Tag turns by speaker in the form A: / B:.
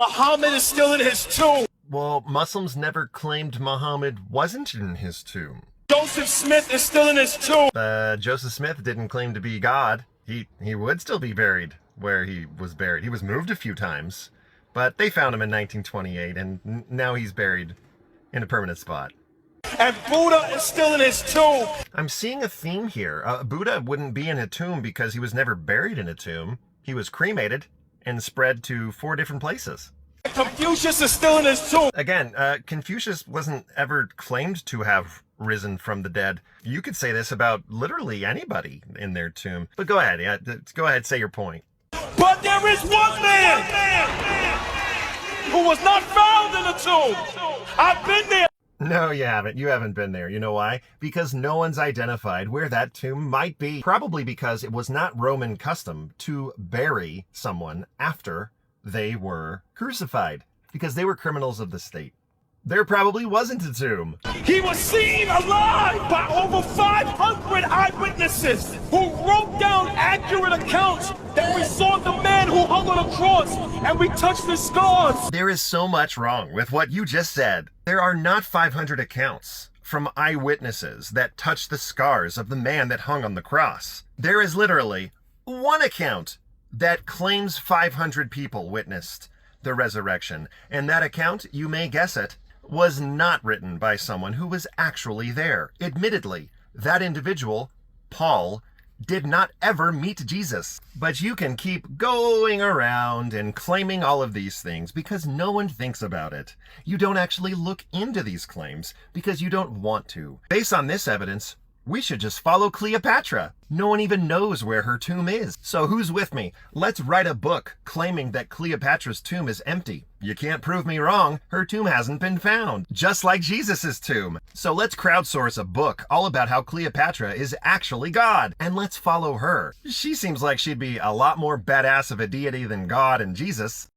A: Muhammad is still in his tomb.
B: Well, Muslims never claimed Muhammad wasn't in his tomb.
A: Joseph Smith is still in his tomb.
B: Joseph Smith didn't claim to be God. He would still be buried where he was buried. He was moved a few times, but they found him in 1928, and now he's buried in a permanent spot.
A: And Buddha is still in his tomb.
B: I'm seeing a theme here. Buddha wouldn't be in a tomb because he was never buried in a tomb. He was cremated and spread to 4 different places.
A: Confucius is still in his tomb.
B: Again, Confucius wasn't ever claimed to have risen from the dead. You could say this about literally anybody in their tomb. But go ahead, go ahead, say your point.
A: But there is one man who was not found in the tomb. I've been there.
B: No, you haven't. You haven't been there. You know why? Because no one's identified where that tomb might be. Probably because it was not Roman custom to bury someone after they were crucified, because they were criminals of the state. There probably wasn't a tomb.
A: He was seen alive by over 500 eyewitnesses who wrote down accurate accounts that we saw the man who hung on a cross and we touched his scars.
B: There is so much wrong with what you just said. There are not 500 accounts from eyewitnesses that touch the scars of the man that hung on the cross. There is literally one account that claims 500 people witnessed the resurrection. And that account, you may guess it, was not written by someone who was actually there. Admittedly, that individual, Paul, did not ever meet Jesus. But you can keep going around and claiming all of these things because no one thinks about it. You don't actually look into these claims because you don't want to. Based on this evidence, we should just follow Cleopatra. No one even knows where her tomb is. So who's with me? Let's write a book claiming that Cleopatra's tomb is empty. You can't prove me wrong. Her tomb hasn't been found, just like Jesus's tomb. So let's crowdsource a book all about how Cleopatra is actually God, and let's follow her. She seems like she'd be a lot more badass of a deity than God and Jesus.